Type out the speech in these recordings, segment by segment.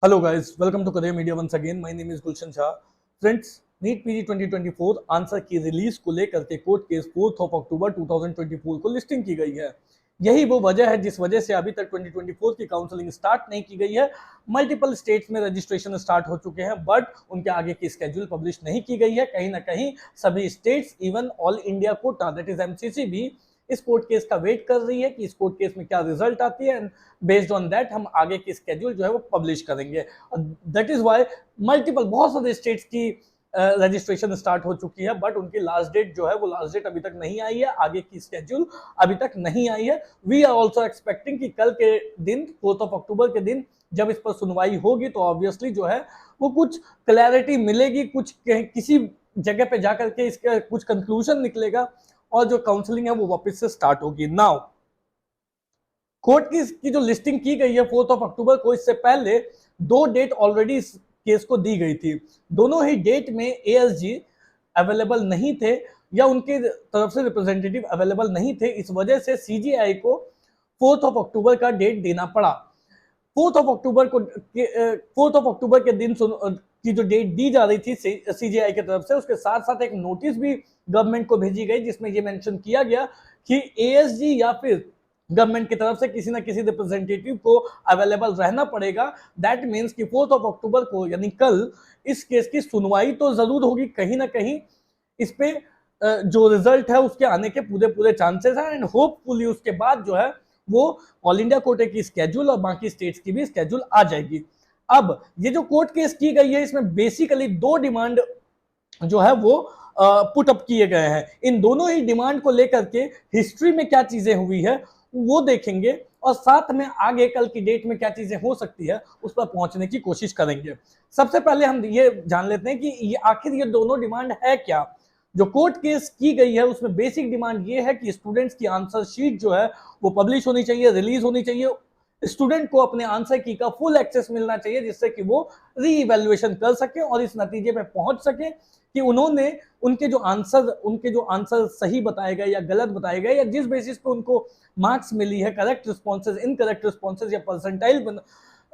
Hello guys, welcome to Career Media once again. My name is Gulshan Shah. Friends, NEET PG 2024 answer key release को लेकर के court case 4 अक्टूबर 2024 को listing की गई है। यही वो वजह है जिस वजह से अभी तक 2024 की काउंसलिंग स्टार्ट नहीं की गई है। मल्टीपल स्टेट्स में रजिस्ट्रेशन स्टार्ट हो चुके हैं, बट उनके आगे की स्केड्यूल पब्लिश नहीं की गई है। कहीं ना कहीं सभी states, even all India quota that is MCC भी इस कोर्ट केस का वेट कर रही है कि इस कोर्ट केस में क्या रिजल्ट आती है, एंड बेस्ड ऑन दैट हम आगे की स्केड्यूल जो है वो पब्लिश करेंगे। दैट इज वाई मल्टीपल बहुत सारे स्टेट्स की रजिस्ट्रेशन स्टार्ट हो चुकी है, बट उनकी लास्ट डेट जो है वो लास्ट डेट अभी तक नहीं आई है, आगे की स्केड्यूल अभी तक नहीं आई है। वी आर ऑल्सो एक्सपेक्टिंग कि कल के दिन 4 अक्टूबर के दिन जब इस पर सुनवाई होगी तो ऑब्वियसली जो है वो कुछ क्लैरिटी मिलेगी, कुछ किसी जगह पे जाकर के इसका कुछ कंक्लूजन निकलेगा और जो काउंसलिंग है वो वापस से स्टार्ट होगी। नाउ कोर्ट की जो लिस्टिंग की गई है 4 अक्टूबर को, इससे पहले दो डेट ऑलरेडी इस केस को दी गई थी। दोनों ही डेट में एएसजी अवेलेबल नहीं थे या उनके तरफ से रिप्रेजेंटेटिव अवेलेबल नहीं थे। इस वजह से सीजीआई को 4 अक्टूबर का डेट देना पड़ा। 4 अक्टूबर के दिन की जो डेट दी जा रही थी सीजीआई की तरफ से, उसके साथ साथ एक नोटिस भी गवर्नमेंट को भेजी गई जिसमें ये मेंशन किया गया कि एएसजी या फिर गवर्नमेंट की तरफ से किसी ना किसी रिप्रेजेंटेटिव को अवेलेबल रहना पड़ेगा। दैट मीन्स कि 4 अक्टूबर को यानी कल इस केस की सुनवाई तो जरूर होगी, कहीं ना कहीं इस पे जो रिजल्ट है उसके आने के पूरे चांसेस हैं, एंड होपफुली उसके बाद जो है वो ऑल इंडिया कोटे की स्केड्यूल और बाकी स्टेट्स की भी स्केड्यूल आ जाएगी। अब ये जो कोर्ट केस की गई है इसमें बेसिकली दो डिमांड जो है वो पुट अप किए गए हैं। इन दोनों ही डिमांड को लेकर के हिस्ट्री में क्या चीजें हुई है वो देखेंगे और साथ में आगे कल की डेट में क्या चीजें हो सकती है उस पर पहुंचने की कोशिश करेंगे। सबसे पहले हम ये जान लेते हैं कि ये आखिर ये दोनों डिमांड है क्या। जो कोर्ट केस की गई है उसमें बेसिक डिमांड ये है कि स्टूडेंट्स की आंसर शीट जो है वो पब्लिश होनी चाहिए, रिलीज होनी चाहिए। स्टूडेंट को अपने आंसर की का फुल एक्सेस मिलना चाहिए जिससे कि वो री इवेल्युएशन कर सके और इस नतीजे पे पहुंच सके कि उन्होंने उनके जो आंसर सही बताए गए या गलत बताए गए, या जिस बेसिस पे उनको मार्क्स मिली है, करेक्ट रिस्पॉन्सेज, इनकरेक्ट रिस्पॉन्सेज या परसेंटाइल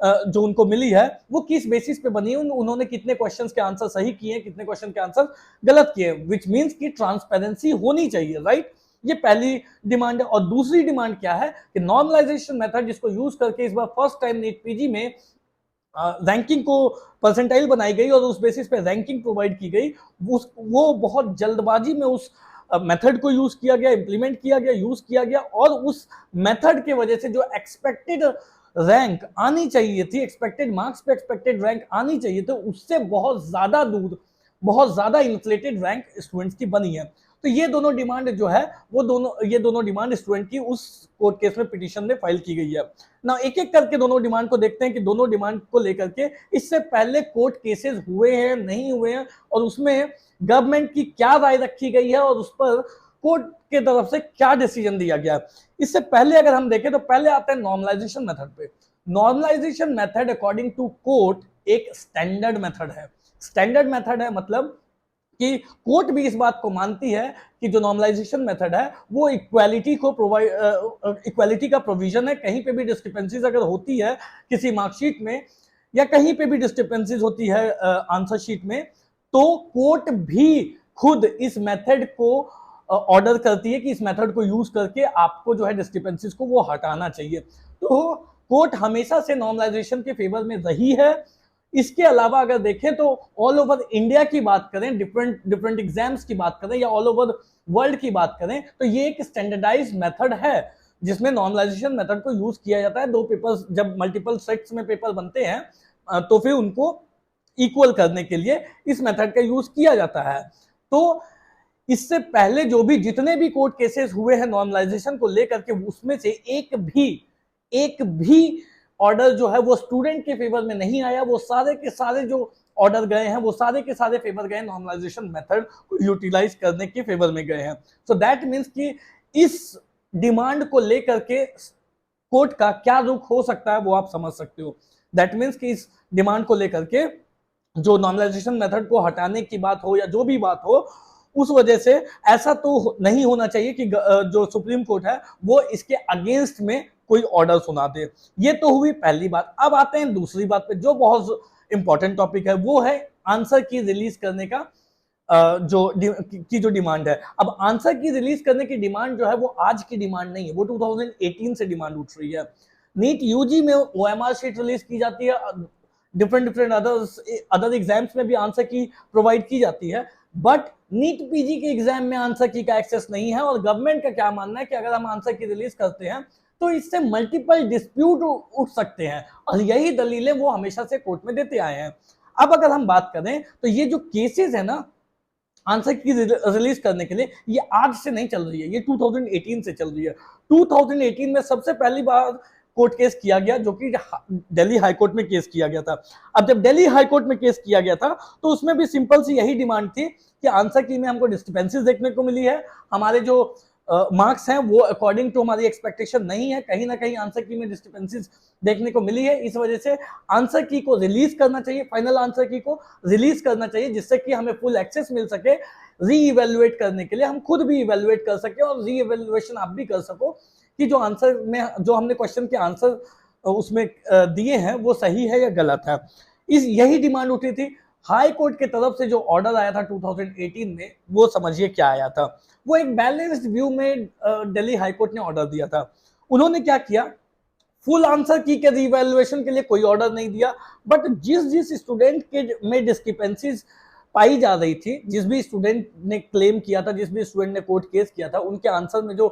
जो उनको मिली है वो किस बेसिस पे बनी है, उन्होंने कितने क्वेश्चंस के आंसर सही किए, कितने क्वेश्चन के आंसर गलत किए, विच मीन्स की ट्रांसपेरेंसी होनी चाहिए, राइट। ये पहली डिमांड है। और दूसरी डिमांड क्या है कि नॉर्मलाइजेशन मेथड जिसको यूज करके इस बार फर्स्ट टाइम नीट पीजी में रैंकिंग को परसेंटाइल बनाई गई और उस बेसिस पे रैंकिंग प्रोवाइड की गई, वो बहुत जल्दबाजी में उस मेथड को यूज किया गया, इंप्लीमेंट किया गया, यूज किया गया, और उस मेथड के वजह से जो एक्सपेक्टेड रैंक आनी चाहिए थी, एक्सपेक्टेड मार्क्स पे एक्सपेक्टेड रैंक आनी चाहिए थी, उससे बहुत ज्यादा दूर, बहुत ज्यादा इन्फ्लेटेड रैंक स्टूडेंट्स की बनी है। तो ये दोनों डिमांड जो है ये दोनों डिमांड स्टूडेंट की उस कोर्ट केस में पिटीशन में फाइल की गई है। ना एक एक करके दोनों डिमांड को देखते हैं कि दोनों डिमांड को लेकर के इससे पहले कोर्ट केसेस हुए हैं, नहीं हुए हैं, और उसमें गवर्नमेंट की क्या राय रखी गई है और उस पर कोर्ट के तरफ से क्या डिसीजन दिया गया। इससे पहले अगर हम देखें तो पहले आता है नॉर्मलाइजेशन मेथड पे। Normalization method according to court एक स्टैंडर्ड मेथड है। स्टैंडर्ड मेथड है मतलब कि कोर्ट भी इस बात को मानती है कि जो नॉर्मलाइजेशन मेथड है वो इक्वालिटी का प्रोविजन है। कहीं पे भी डिस्क्रिपेंसीज अगर होती है किसी मार्कशीट में या कहीं पे भी डिस्क्रिपेंसीज होती है आंसर शीट में, तो कोर्ट भी खुद इस मेथड को ऑर्डर करती है कि इस मेथड को यूज करके आपको जो है डिस्क्रिपेंसीज को वो हटाना चाहिए। तो कोर्ट हमेशा से नॉर्मलाइजेशन के फेवर में रही है। इसके अलावा अगर देखें तो ऑल ओवर इंडिया की बात करें, डिफरेंट एग्जाम्स की बात करें या ऑल ओवर वर्ल्ड की बात करें, तो ये एक स्टैंडर्डाइज मेथड है जिसमें नॉर्मलाइजेशन मेथड को यूज किया जाता है। दो पेपर्स जब मल्टीपल सेट्स में पेपर बनते हैं तो फिर उनको इक्वल करने के लिए इस मेथड का यूज किया जाता है। तो इससे पहले जो भी जितने भी कोर्ट केसेस हुए हैं नॉर्मलाइजेशन को लेकर के, उसमें से एक भी ऑर्डर जो है वो स्टूडेंट के फेवर में नहीं आया। वो सारे के सारे जो ऑर्डर गए हैं वो सारे के सारे फेवर गए नॉर्मलाइजेशन मेथड को यूटिलाइज करने के फेवर में गए हैं। सो दैट मीन्स कि इस डिमांड को लेकर के कोर्ट का क्या रुख हो सकता है वो आप समझ सकते हो। दैट मीन्स कि इस डिमांड को लेकर के जो नॉर्मलाइजेशन मेथड को हटाने की बात हो या जो भी बात हो, उस वजह से ऐसा तो नहीं होना चाहिए कि जो सुप्रीम कोर्ट है वो इसके अगेंस्ट में कोई ऑर्डर सुना दे। ये तो हुई पहली बात। अब आते हैं दूसरी बात पे, जो बहुत इंपॉर्टेंट टॉपिक है, वो है आंसर की रिलीज करने का जो डिमांड है। अब आंसर की रिलीज करने की डिमांड जो है वो आज की डिमांड नहीं है, वो 2018 से डिमांड उठ रही है। नीट यूजी में ओएमआर शीट रिलीज की जाती है, डिफरेंट अदर एग्जाम्स में भी आंसर की प्रोवाइड की जाती है, बट नीट पीजी के एग्जाम में आंसर की का एक्सेस नहीं है। और गवर्नमेंट का क्या मानना है कि अगर हम आंसर की रिलीज करते हैं तो इससे मल्टीपल डिस्प्यूट उठ सकते हैं, और यही दलीलें वो हमेशा से कोर्ट में देते आए हैं। अब अगर हम बात करें तो ये जो केसेस है ना आंसर की रिलीज करने के लिए, ये आज से नहीं चल रही है, ये 2018 से चल रही है। 2018 में सबसे पहली बार कोर्ट केस किया गया, जो कि दिल्ली हाई कोर्ट में केस किया गया था। अब जब दिल्ली हाई कोर्ट में केस किया गया था तो उसमें भी सिंपल सी यही डिमांड थी कि आंसर की में हमको डिस्क्रिपेंसीज देखने को मिली है, हमारे जो मार्क्स हैं वो अकॉर्डिंग टू हमारी एक्सपेक्टेशन नहीं है, कहीं ना कहीं आंसर की में डिस्क्रिपेंसीज देखने को मिली है। इस वजह से आंसर की को रिलीज करना चाहिए, फाइनल आंसर की को रिलीज करना चाहिए, जिससे कि हमें फुल एक्सेस मिल सके री इवेल्युएट करने के लिए, हम खुद भी इवेल्युएट कर सके और री इवेल्युएशन आप भी कर सको कि जो आंसर में जो हमने क्वेश्चन के आंसर उसमें दिए हैं वो सही है या गलत है। यही डिमांड उठी थी। हाई कोर्ट की तरफ से जो ऑर्डर आया था 2018 में, वो समझिए क्या आया था। वो एक बैलेंस्ड व्यू में दिल्ली हाई कोर्ट ने ऑर्डर दिया था। उन्होंने क्या किया, फुल आंसर की के रिवैल्यूएशन के लिए कोई ऑर्डर नहीं दिया, बट जिस स्टूडेंट के में डिस्क्रिपेंसीज पाई जा रही थी, जिस भी स्टूडेंट ने क्लेम किया था, जिस भी स्टूडेंट ने कोर्ट केस किया था, उनके आंसर में जो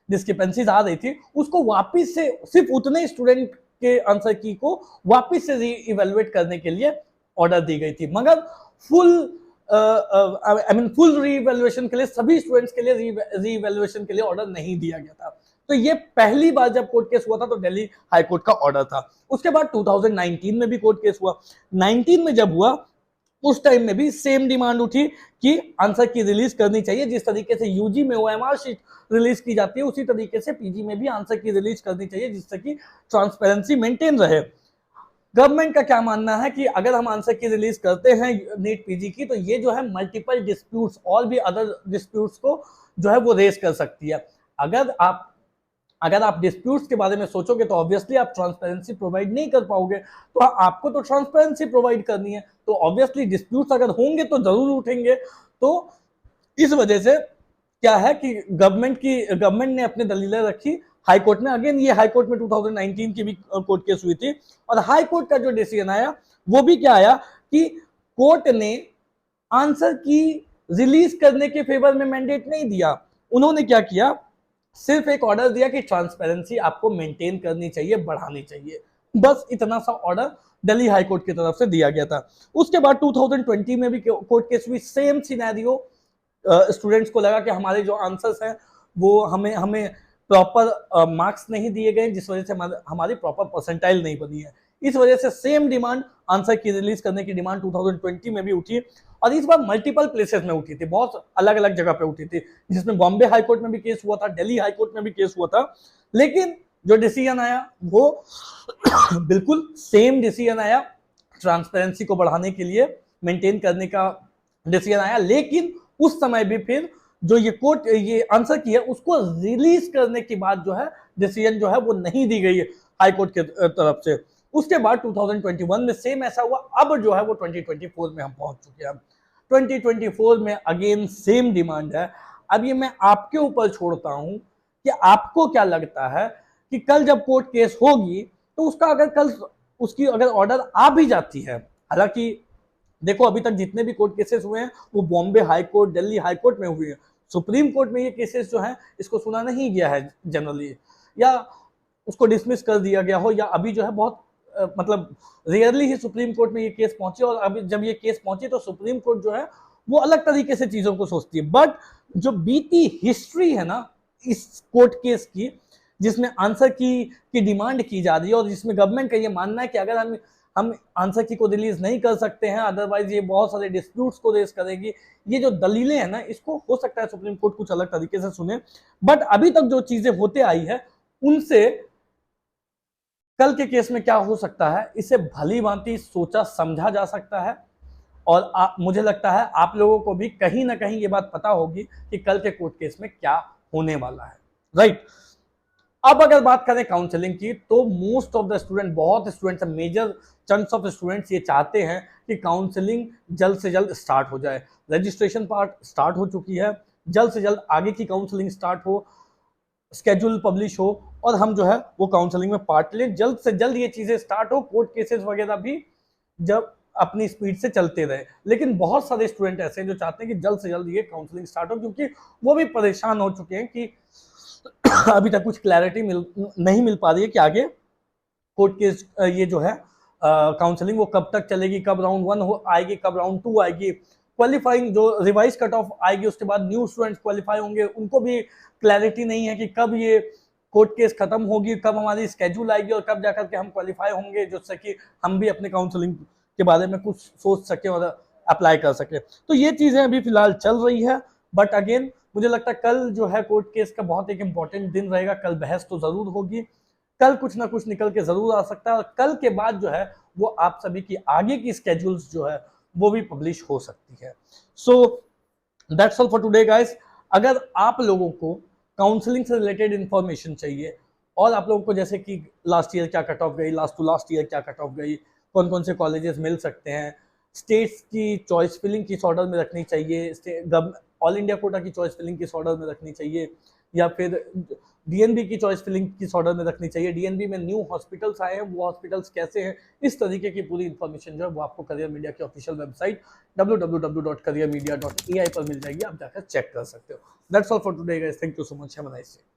डिस्क्रिपेंसीज आ रही थी, उसको वापस से सिर्फ उतने स्टूडेंट के आंसर की को वापस से री इवेल्युएट करने के लिए ऑर्डर दी गई थी, मगर फुल फुल रीइवैल्यूएशन के लिए, सभी स्टूडेंट्स के लिए रीइवैल्यूएशन के लिए ऑर्डर नहीं दिया गया था। तो ये पहली बार जब कोर्ट केस हुआ था तो दिल्ली हाई कोर्ट का ऑर्डर था। उसके बाद 2019 में भी कोर्ट केस हुआ। 19 में जब हुआ उस टाइम में भी सेम डिमांड उठी कि आंसर की रिलीज करनी चाहिए, जिस तरीके से यूजी में ओएमआर शीट रिलीज की जाती है उसी तरीके से पीजी में भी आंसर की रिलीज करनी चाहिए, जिससे कि ट्रांसपेरेंसी मेंटेन रहे। गवर्नमेंट का क्या मानना है कि अगर हम आंसर की रिलीज करते हैं नीट पीजी की, तो ये जो है मल्टीपल डिस्प्यूट्स और भी अदर डिस्प्यूट्स को जो है वो रेस कर सकती है। अगर आप डिस्प्यूट्स के बारे में सोचोगे तो ऑब्वियसली आप ट्रांसपेरेंसी प्रोवाइड नहीं कर पाओगे, तो आपको तो ट्रांसपेरेंसी प्रोवाइड करनी है, तो ऑब्वियसली डिस्प्यूट्स अगर होंगे तो जरूर उठेंगे। तो इस वजह से क्या है कि गवर्नमेंट ने अपनी दलीलें रखी हाई कोर्ट में। अगेन ये हाई कोर्ट में 2019 की भी कोर्ट केस हुई थी, और हाई कोर्ट का जो डिसीजन आया वो भी क्या आया कि कोर्ट ने आंसर की रिलीज करने के फेवर में मैंडेट नहीं दिया। उन्होंने क्या किया, सिर्फ एक ऑर्डर दिया कि ट्रांसपेरेंसी आपको मेंटेन करनी चाहिए, बढ़ानी चाहिए, बस इतना सा ऑर्डर दिल्ली हाई कोर्ट की तरफ से दिया गया था। उसके बाद 2020 में भी कोर्ट केस हुई, सेम सिनेरियो। स्टूडेंट्स को लगा कि हमारे जो आंसर्स हैं वो हमें प्रॉपर मार्क्स नहीं दिए गए, जिस वजह से हमारी प्रॉपर परसेंटाइल नहीं बनी है। इस वजह से same demand answer key release करने की डिमांड 2020 में भी उठी, और इस बार मल्टीपल प्लेसेस में उठी थी, बहुत अलग अलग जगह पे उठी थी, जिसमें बॉम्बे हाई कोर्ट में भी केस हुआ था, दिल्ली हाई कोर्ट में भी केस हुआ था। लेकिन जो डिसीजन आया वो बिल्कुल सेम डिसीजन आया, ट्रांसपेरेंसी को बढ़ाने के लिए, मेंटेन करने का डिसीजन आया। लेकिन उस समय भी फिर जो ये आंसर की है उसको रिलीज करने के बाद जो है डिसीजन जो है वो नहीं दी गई है हाई कोर्ट के तरफ से। उसके बाद 2021 में सेम ऐसा हुआ। अब जो है वो 2024 में हम पहुंच चुके हैं। 2024 में अगेन सेम डिमांड है। अब ये मैं आपके ऊपर छोड़ता हूं कि आपको क्या लगता है कि कल जब कोर्ट केस होगी तो उसका अगर कल उसकी अगर ऑर्डर आ भी जाती है, हालांकि देखो अभी तक जितने भी कोर्ट केसेस हुए हैं वो Bombay high court, Delhi high court में हुए हैं। सुप्रीम कोर्ट में ये केसेस जो हैं इसको सुना नहीं गया है जनरली, या उसको डिसमिस कर दिया गया हो, या अभी जो है बहुत मतलब रेयरली ही सुप्रीम कोर्ट में ये केस पहुंचे। और अभी जब ये केस पहुंचे तो सुप्रीम कोर्ट जो है वो अलग तरीके से चीजों को सोचती है। बट जो बीती हिस्ट्री है ना इस कोर्ट केस की, जिसमें आंसर की डिमांड की जा रही है, और जिसमें गवर्नमेंट का ये मानना है कि अगर हम आंसर की को रिलीज नहीं कर सकते हैं, अदरवाइज ये बहुत सारे डिस्प्यूट्स को रेस करेगी, ये जो दलीलें हैं ना, इसको हो सकता है सुप्रीम कोर्ट कुछ अलग तरीके से सुने। बट अभी तक जो चीजें होते आई है उनसे कल के केस में क्या हो सकता है, इसे भली भांति सोचा समझा जा सकता है। और मुझे लगता है आप लोगों को भी कहीं ना कहीं ये बात पता होगी कि कल के कोर्ट केस में क्या होने वाला है, राइट। अब अगर बात करें काउंसलिंग की, तो मोस्ट ऑफ द स्टूडेंट, बहुत students, major chunks of students ये चाहते हैं कि काउंसलिंग जल्द से जल्द स्टार्ट हो जाए। रजिस्ट्रेशन पार्ट स्टार्ट हो चुकी है, जल्द से जल्द आगे की काउंसलिंग स्टार्ट हो, स्केड्यूल पब्लिश हो और हम जो है वो काउंसलिंग में पार्ट लें, जल्द से जल्द ये चीजें स्टार्ट हो, कोर्ट केसेस वगैरह भी जब अपनी स्पीड से चलते रहे। लेकिन बहुत सारे स्टूडेंट ऐसे हैं जो चाहते हैं कि जल्द से जल्द ये काउंसलिंग स्टार्ट हो, क्योंकि वो भी परेशान हो चुके हैं कि अभी तक कुछ क्लैरिटी नहीं मिल पा रही है कि आगे कोर्ट केस ये जो है काउंसलिंग वो कब तक चलेगी, कब राउंड 1 हो आएगी, कब राउंड 2 आएगी, क्वालिफाइंग जो रिवाइज कट ऑफ आएगी उसके बाद न्यू स्टूडेंट्स क्वालिफाई होंगे, उनको भी क्लैरिटी नहीं है कि कब ये कोर्ट केस खत्म होगी, कब हमारी स्केड्यूल आएगी और कब जाकर के हम क्वालिफाई होंगे, जिससे कि हम भी अपने काउंसलिंग के बारे में कुछ सोच सके और अप्लाई कर सके। तो ये चीजें अभी फिलहाल चल रही है, बट अगेन मुझे लगता है कल जो है कोर्ट केस का बहुत एक इंपॉर्टेंट दिन रहेगा, कल बहस तो जरूर होगी, कल कुछ ना कुछ निकल के जरूर आ सकता है और कल के बाद जो है वो आप सभी की आगे की स्केड्यूल्स जो है वो भी पब्लिश हो सकती है। So that's all for today guys. अगर आप लोगों को काउंसलिंग से रिलेटेड इंफॉर्मेशन चाहिए और आप लोगों को जैसे कि लास्ट ईयर क्या कट ऑफ गई, लास्ट टू लास्ट ईयर क्या कट ऑफ गई, कौन कौन से कॉलेजेस मिल सकते हैं, स्टेट्स की चॉइस फिलिंग किस ऑर्डर में रखनी चाहिए, ऑल इंडिया कोटा की चॉइस फिलिंग किस ऑर्डर में रखनी चाहिए, या फिर डीएनबी की चॉइस फिलिंग किस ऑर्डर में रखनी चाहिए, डीएनबी में न्यू हॉस्पिटल्स आए हैं वो हॉस्पिटल्स कैसे हैं, इस तरीके की पूरी इन्फॉर्मेशन जो है वो आपको करियर मीडिया की ऑफिशियल वेबसाइट www.careermedia.ai पर मिल जाएगी, आप जाकर चेक कर सकते हो। That's all for today guys, thank you so much, have a nice day.